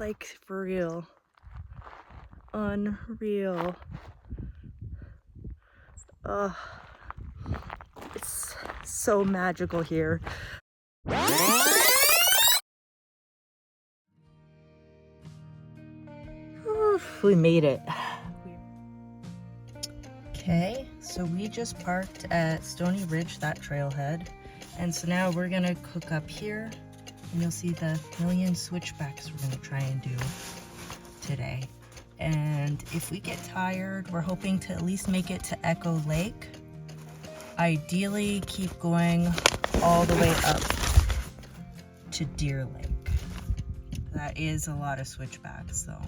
Like, for real. Unreal. Ugh. It's so magical here. Oof, we made it. Okay, so we just parked at Stony Ridge, that trailhead. And so now we're gonna cook up here, and you'll see the million switchbacks we're gonna try and do today. And if we get tired, we're hoping to at least make it to Echo Lake. Ideally, keep going all the way up to Deer Lake. That is a lot of switchbacks, so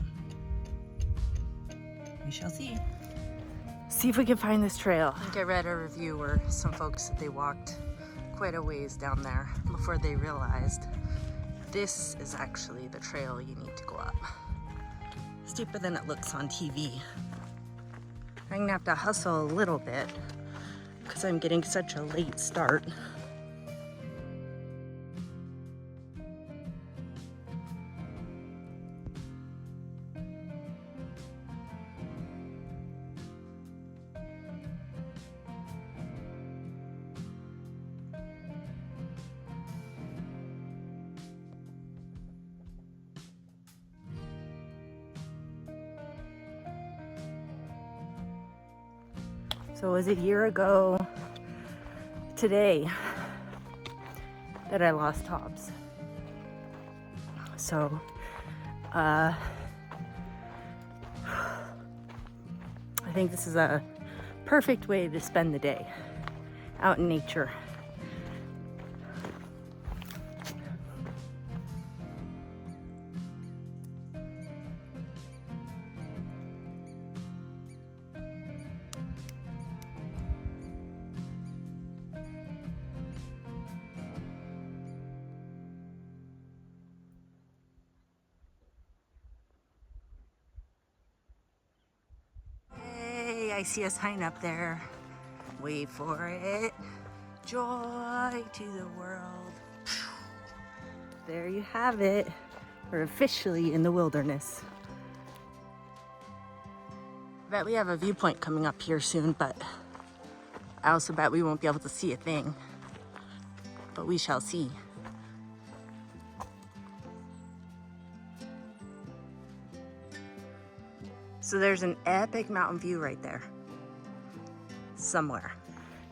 we shall see. See if we can find this trail. I think I read a review where some folks said they walked quite a ways down there before they realized this is actually the trail you need to go up. Steeper than it looks on TV. I'm gonna have to hustle a little bit because I'm getting such a late start. So it was a year ago today that I lost Hobbs. So, I think this is a perfect way to spend the day out in nature. I see a sign up there. Wait for it. Joy to the world. There you have it. We're officially in the wilderness. I bet we have a viewpoint coming up here soon, but I also bet we won't be able to see a thing. But we shall see. So there's an epic mountain view right there. Somewhere.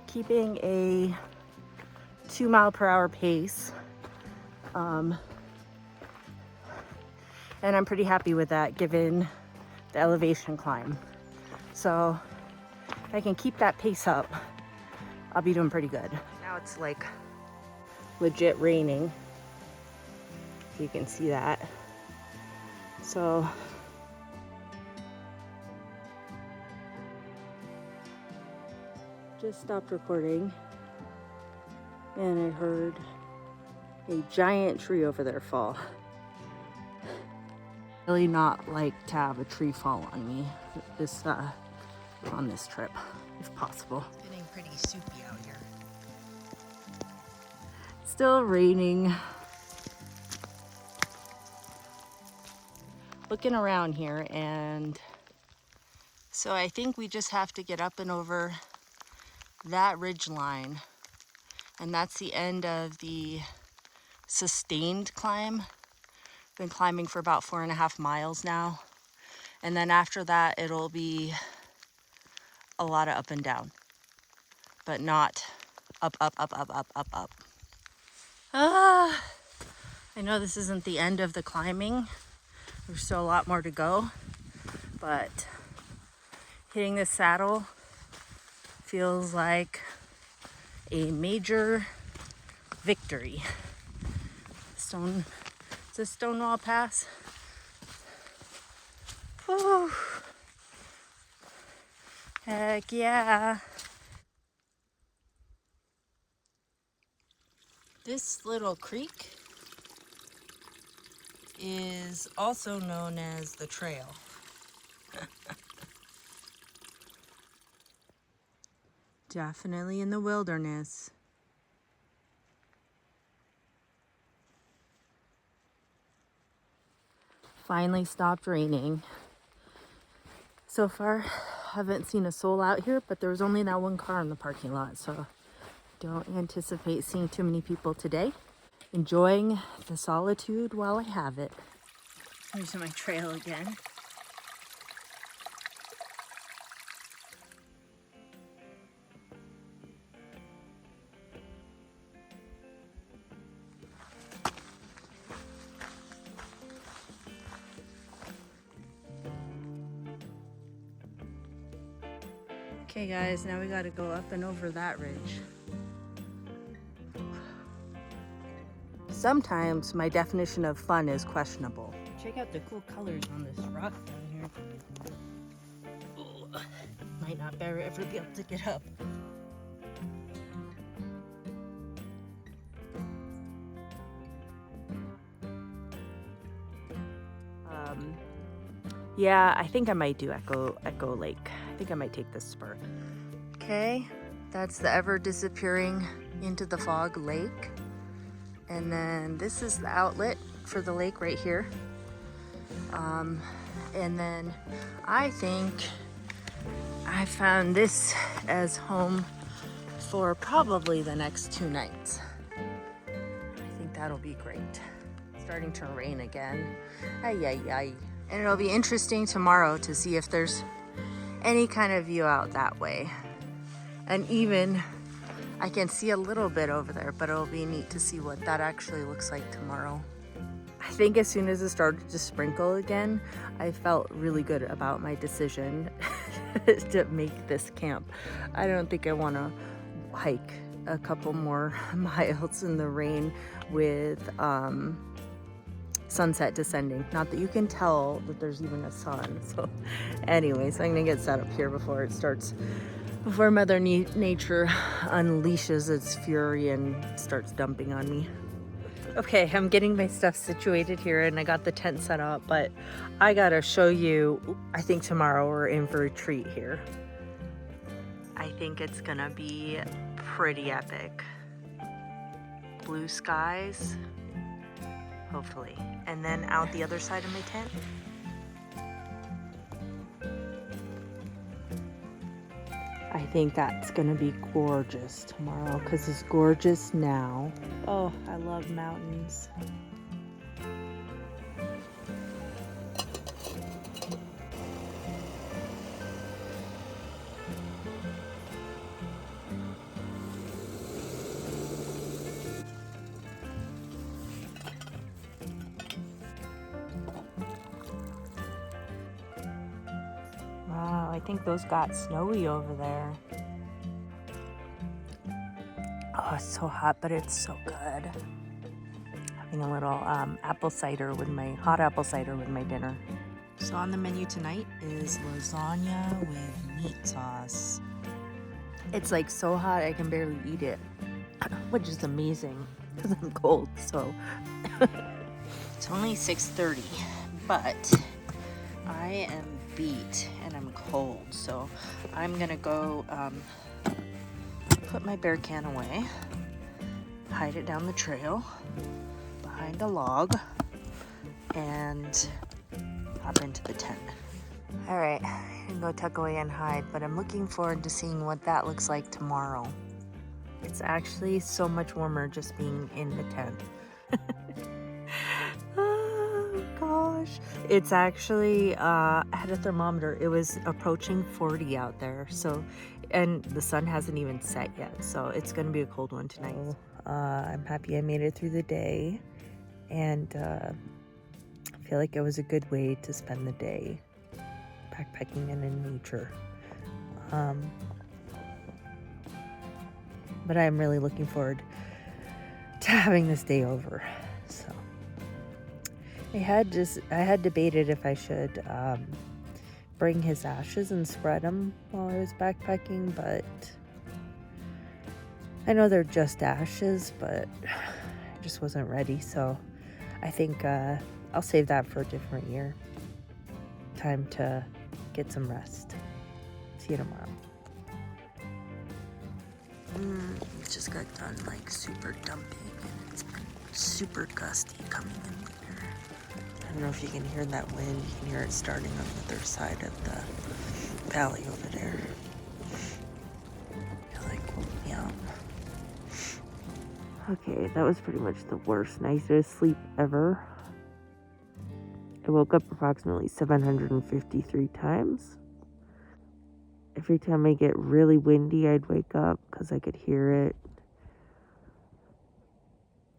Keeping a 2-mile-per-hour pace. And I'm pretty happy with that given the elevation climb. So if I can keep that pace up, I'll be doing pretty good. Now it's like legit raining. You can see that. So just stopped recording and I heard a giant tree over there fall. Really not like to have a tree fall on me on this trip, if possible. It's getting pretty soupy out here. Still raining. Looking around here, and so I think we just have to get up and over that ridge line, and that's the end of the sustained climb. Been climbing for about 4.5 miles now, and then after that it'll be a lot of up and down, but not up. I know this isn't the end of the climbing. There's still a lot more to go, but hitting this saddle feels like a major victory. Is this Stonewall Pass? Whew. Heck yeah. This little creek is also known as the trail. Definitely in the wilderness. finally stopped raining. So far, haven't seen a soul out here, but there was only that one car in the parking lot, so don't anticipate seeing too many people today. Enjoying the solitude while I have it. Here's my trail again. Okay guys, now we gotta go up and over that ridge. Sometimes my definition of fun is questionable. Check out the cool colors on this rock down here. Ooh, might not ever be able to get up. Yeah, I think I might do Echo Lake. I think I might take this spur. Okay, that's the ever disappearing into the fog lake. And then this is the outlet for the lake right here. And then I think I found this as home for probably the next 2 nights. I think that'll be great. It's starting to rain again. Ay, ay, ay. And it'll be interesting tomorrow to see if there's any kind of view out that way. And even I can see a little bit over there, but it'll be neat to see what that actually looks like tomorrow. I think as soon as it started to sprinkle again, I felt really good about my decision to make this camp. I don't think I want to hike a couple more miles in the rain with sunset descending. Not that you can tell that there's even a sun. So anyways, I'm gonna get set up here before Mother Nature unleashes its fury and starts dumping on me. Okay, I'm getting my stuff situated here and I got the tent set up, but I gotta show you, I think tomorrow we're in for a treat here. I think it's gonna be pretty epic. Blue skies, hopefully. And then out the other side of my tent, I think that's gonna be gorgeous tomorrow because it's gorgeous now. Oh, I love mountains. Wow, I think those got snowy over there. Oh, it's so hot, but it's so good. Having a little hot apple cider with my dinner. So on the menu tonight is lasagna with meat sauce. It's like so hot I can barely eat it, which is amazing because I'm cold. So it's only 6:30, but I am beat and I'm cold, so I'm gonna go put my bear can away, hide it down the trail behind a log, and hop into the tent. All right, I'm gonna go tuck away and hide, but I'm looking forward to seeing what that looks like tomorrow. It's actually so much warmer just being in the tent. Gosh, it's actually I had a thermometer. It was approaching 40 out there, so, and the sun hasn't even set yet, so it's gonna be a cold one tonight. I'm happy I made it through the day, and I feel like it was a good way to spend the day backpacking and in nature. But I'm really looking forward to having this day over. So I had debated if I should bring his ashes and spread them while I was backpacking, but I know they're just ashes, but I just wasn't ready. So I think I'll save that for a different year. Time to get some rest. See you tomorrow. Just got done like super dumping and it's been super gusty coming in here. I don't know if you can hear that wind. You can hear it starting on the other side of the valley over there. It like woke me up. Okay, that was pretty much the worst nicest sleep ever. I woke up approximately 753 times. Every time I get really windy, I'd wake up because I could hear it.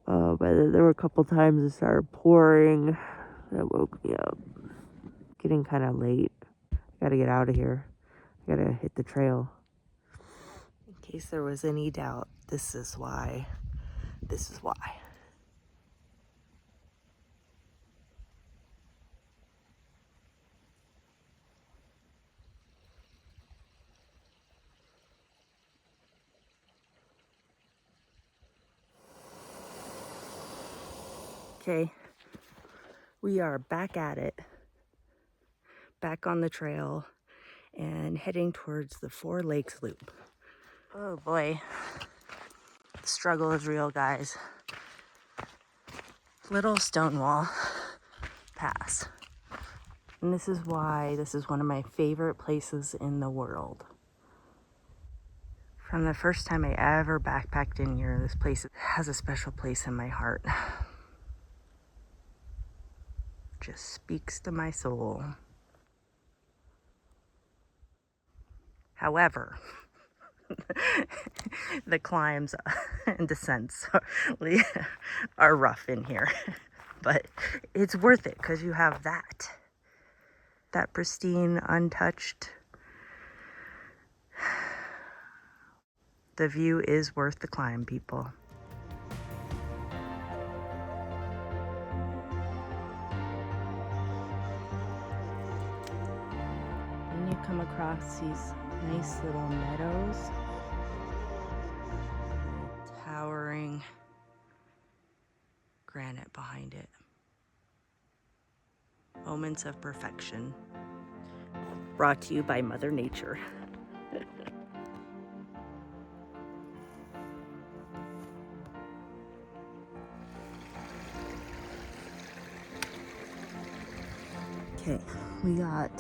But then there were a couple times it started pouring. That woke me up. Getting kind of late. Gotta get out of here. Gotta hit the trail. In case there was any doubt, this is why. This is why. Okay, we are back at it. Back on the trail and heading towards the Four Lakes Loop. Oh boy, the struggle is real, guys. Little Stonewall Pass. And this is why this is one of my favorite places in the world. From the first time I ever backpacked in here, this place has a special place in my heart. Just speaks to my soul. However, the climbs and descents are rough in here. But it's worth it because you have that pristine, untouched. The view is worth the climb, people. And you come across these nice little meadows. Towering granite behind it. Moments of perfection. Brought to you by Mother Nature. Okay, we got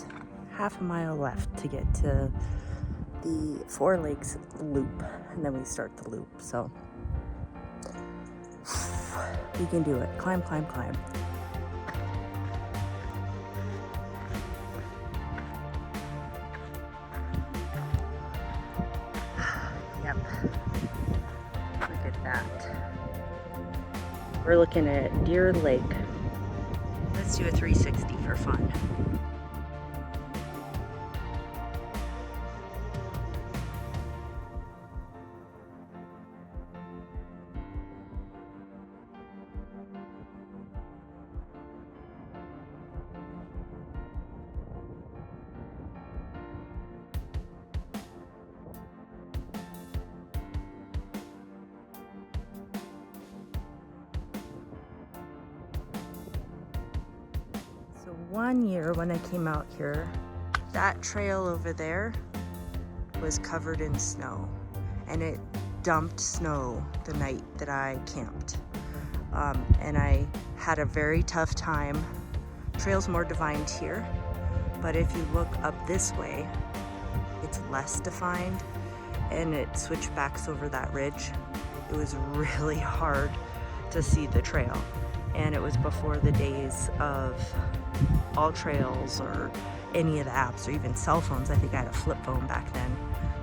half a mile left to get to the Four Lakes Loop, and then we start the loop, so we can do it. Climb, climb, climb. Yep. Look at that. We're looking at Deer Lake. Let's do a 360 for fun. So one year when I came out here, that trail over there was covered in snow, and it dumped snow the night that I camped. And I had a very tough time. Trail's more defined here, but if you look up this way, it's less defined, and it switchbacks over that ridge. It was really hard to see the trail, and it was before the days of All Trails or any of the apps or even cell phones. I think I had a flip phone back then.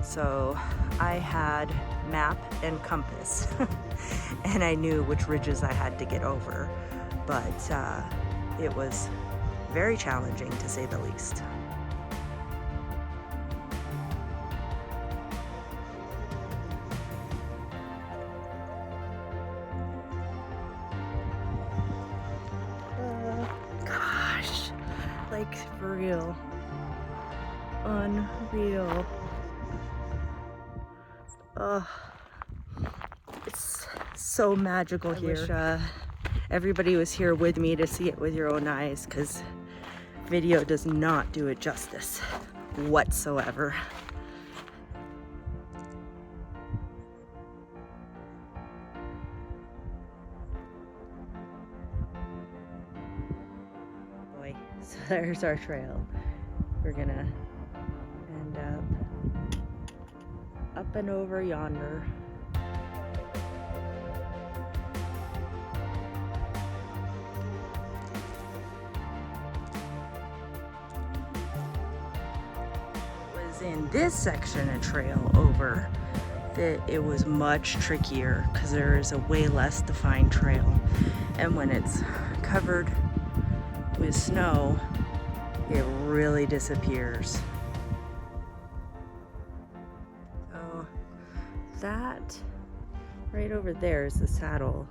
So I had map and compass and I knew which ridges I had to get over, but it was very challenging to say the least. Gosh, like for real, unreal. It's so magical here. I wish everybody was here with me to see it with your own eyes, because video does not do it justice whatsoever. So there's our trail. We're gonna end up and over yonder. It was in this section of trail over that it was much trickier because there is a way less defined trail, and when it's covered with snow, it really disappears. So that right over there is the saddle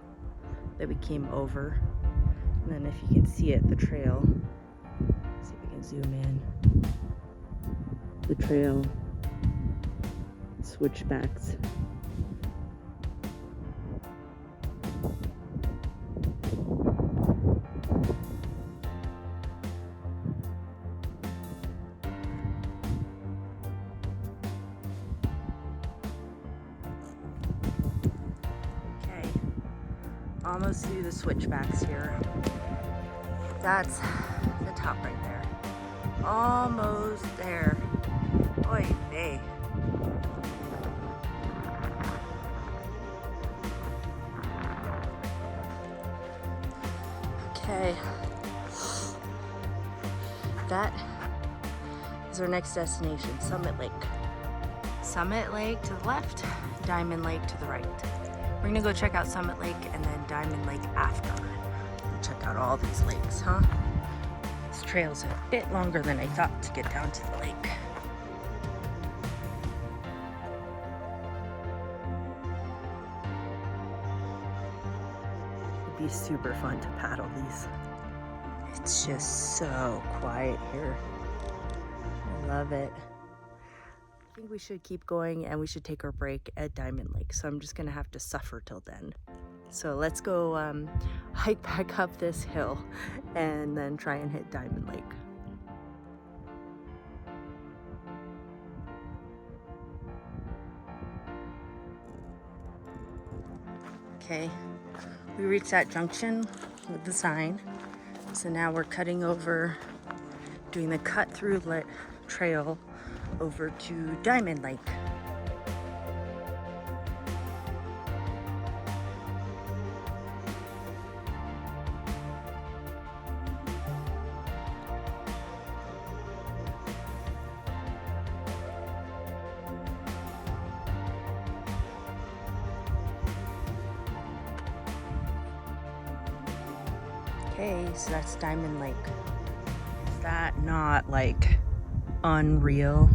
that we came over, and then if you can see it, the trail, let's see if we can zoom in, the trail switchbacks. Okay, almost through the switchbacks here. That's the top right there. Almost there. Oy vey. Okay, that is our next destination, Summit Lake. Summit Lake to the left, Diamond Lake to the right. We're gonna go check out Summit Lake and then Diamond Lake after. Check out all these lakes, huh? This trail's a bit longer than I thought to get down to the lake. It'd be super fun to paddle these. It's just so quiet here. I love it. I think we should keep going and we should take our break at Diamond Lake. So I'm just gonna have to suffer till then. So let's go hike back up this hill and then try and hit Diamond Lake. Okay, we reached that junction with the sign. So now we're cutting over, doing the cut through trail over to Diamond Lake. Okay, so that's Diamond Lake. Is that not like unreal?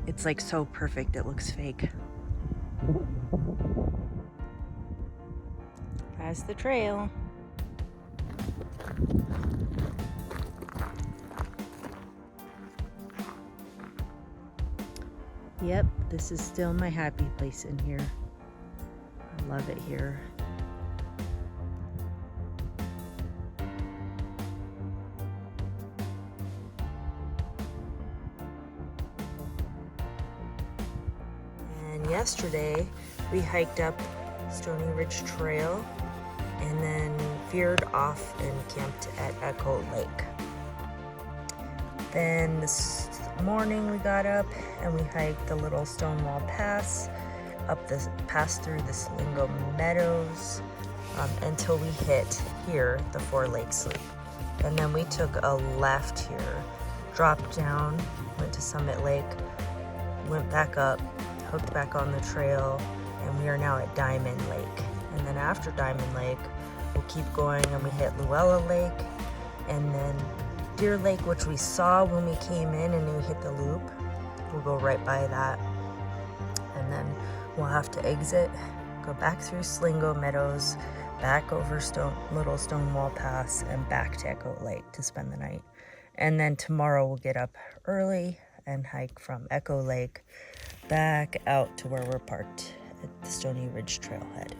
It's like so perfect, it looks fake. That's the trail. Yep, this is still my happy place in here. I love it here. Yesterday we hiked up Stony Ridge Trail and then veered off and camped at Echo Lake. Then this morning we got up and we hiked the little Stonewall Pass pass through the Slingo Meadows until we hit here, the Four Lakes Loop. And then we took a left here, dropped down, went to Summit Lake, went back up, hooked back on the trail, and we are now at Diamond Lake. And then after Diamond Lake, we'll keep going and we hit Luella Lake, and then Deer Lake, which we saw when we came in and we hit the loop. We'll go right by that. And then we'll have to exit, go back through Slingo Meadows, back over Little Stonewall Pass, and back to Echo Lake to spend the night. And then tomorrow we'll get up early and hike from Echo Lake back out to where we're parked at the Stony Ridge Trailhead.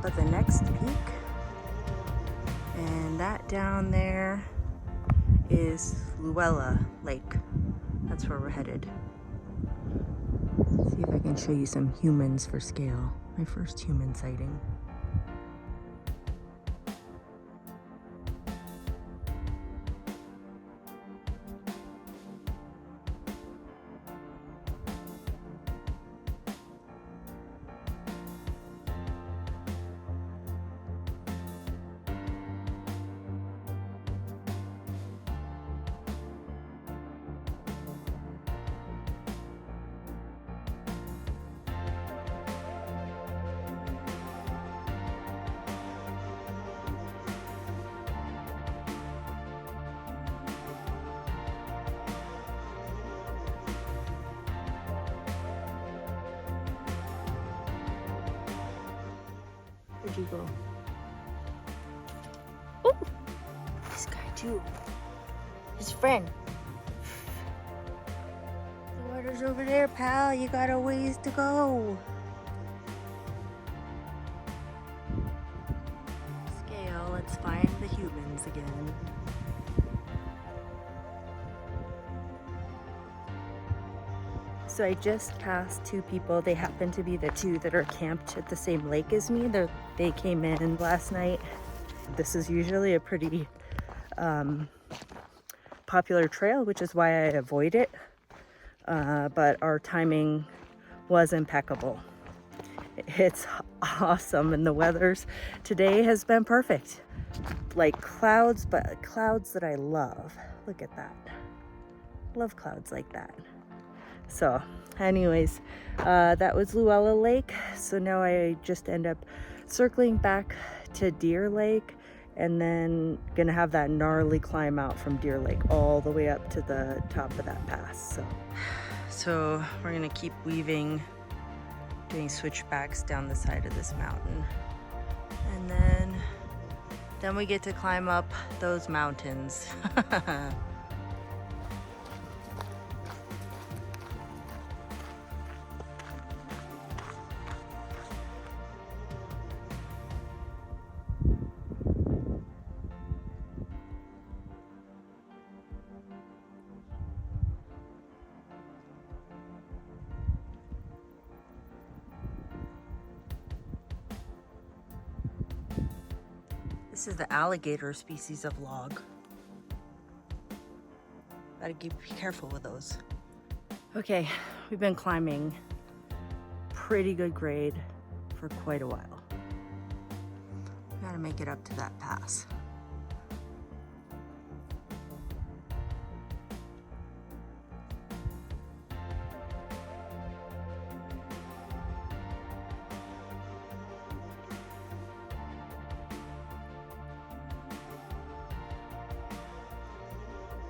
top of the next peak. And that down there is Luella Lake. That's where we're headed. See if I can show you some humans for scale. My first human sighting. Where'd you go? Oh, this guy too. His friend. The water's over there, pal. You got a ways to go. Scale, let's find the humans again. So I just passed two people. They happen to be the two that are camped at the same lake as me. They came in last night. This is usually a pretty popular trail, which is why I avoid it. But our timing was impeccable. It's awesome, and the weather's today has been perfect. Like clouds, but clouds that I love. Look at that. Love clouds like that. So anyways, that was Luella Lake. So now I just end up circling back to Deer Lake and then gonna have that gnarly climb out from Deer Lake all the way up to the top of that pass. So we're gonna keep weaving, doing switchbacks down the side of this mountain. And then we get to climb up those mountains. This is the alligator species of log. Gotta be careful with those. Okay, we've been climbing pretty good grade for quite a while. Gotta make it up to that pass.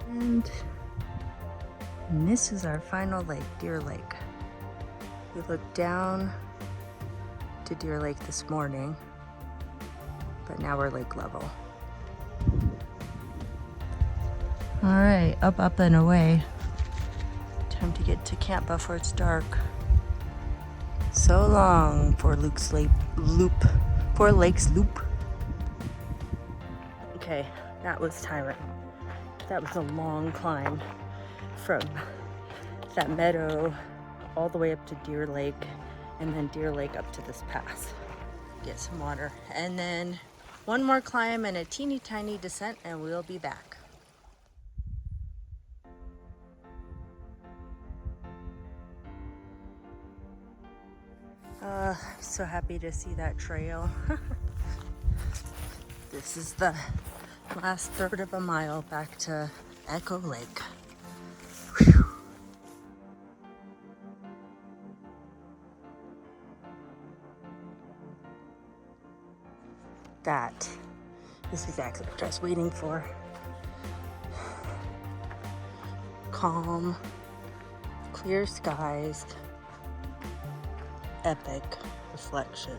And this is our final lake, Deer Lake. We looked down to Deer Lake this morning, but now we're lake level. All right, up and away. Time to get to camp before it's dark. So long for Luke's loop, for Lake's Loop. Okay, that was tiring. That was a long climb from that meadow all the way up to Deer Lake, and then Deer Lake up to this pass. Get some water, and then one more climb and a teeny tiny descent, and we'll be back. So happy to see that trail. This is the last third of a mile back to Echo Lake. Whew. That is exactly what I was waiting for. Calm, clear skies, epic reflection.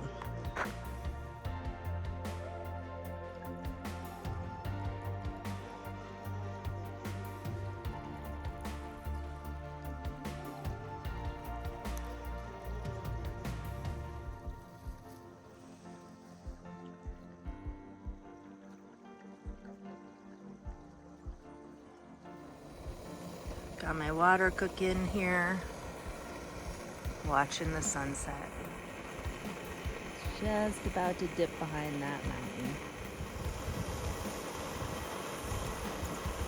Got my water cooking here. Watching the sunset. Just about to dip behind that mountain.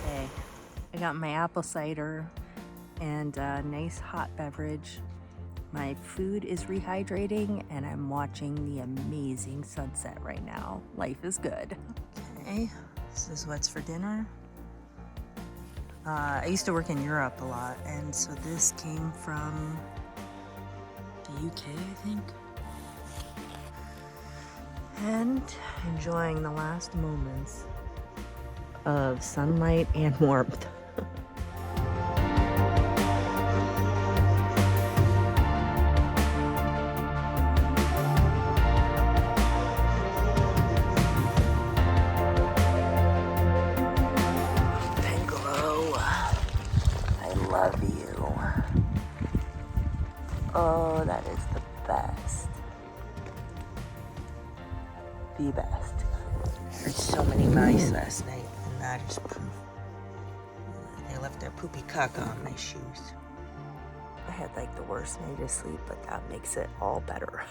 Okay, I got my apple cider and a nice hot beverage. My food is rehydrating and I'm watching the amazing sunset right now. Life is good. Okay, this is what's for dinner. I used to work in Europe a lot, and so this came from the UK, I think. And enjoying the last moments of sunlight and warmth. Love you. Oh, that is the best. The best. I heard so many mice last night, and that is proof. They left their poopy caca on my shoes. I had like the worst night of sleep, but that makes it all better.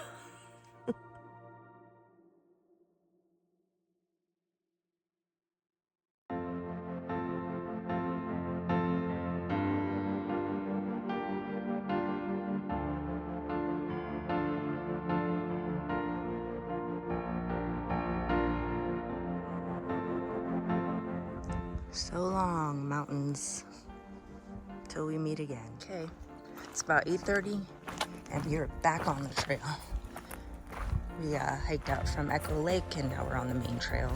So long, mountains, till we meet again. Okay, it's about 8:30 and we're back on the trail. We hiked out from Echo Lake and now we're on the main trail.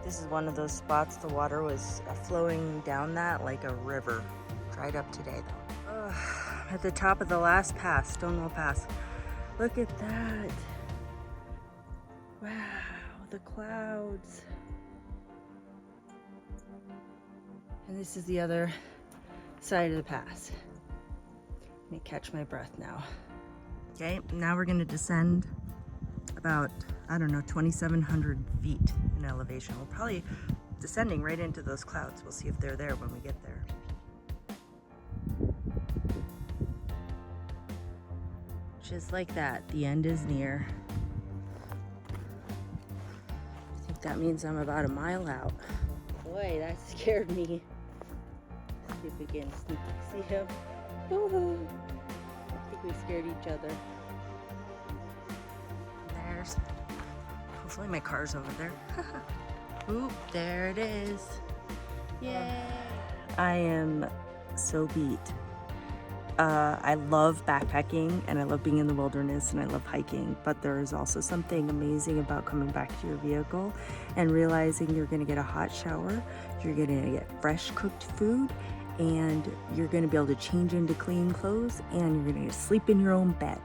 This is one of those spots the water was flowing down that like a river. Dried up today though. At the top of the last pass, Stonewall Pass. Look at that. Wow, the clouds. And this is the other side of the pass. Let me catch my breath now. Okay, now we're gonna descend about, I don't know, 2,700 feet in elevation. We're probably descending right into those clouds. We'll see if they're there when we get there. Just like that, the end is near. I think that means I'm about a mile out. Boy, that scared me. Let's see if we can see him. Ooh. I think we scared each other. There's, hopefully my car's over there. Oop, there it is. Yay! I am so beat. I love backpacking and I love being in the wilderness and I love hiking, but there is also something amazing about coming back to your vehicle and realizing you're gonna get a hot shower, you're gonna get fresh cooked food, and you're gonna be able to change into clean clothes, and you're gonna sleep in your own bed.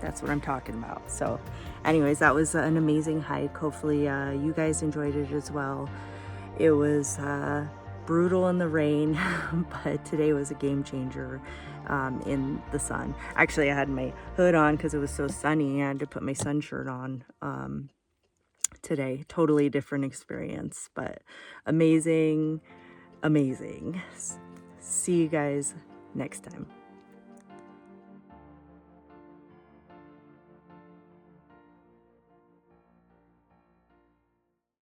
That's what I'm talking about. So anyways, that was an amazing hike. Hopefully you guys enjoyed it as well. It was brutal in the rain, but today was a game changer in the sun. Actually, I had my hood on because it was so sunny. I had to put my sun shirt on today. Totally different experience, but amazing, amazing. See you guys next time.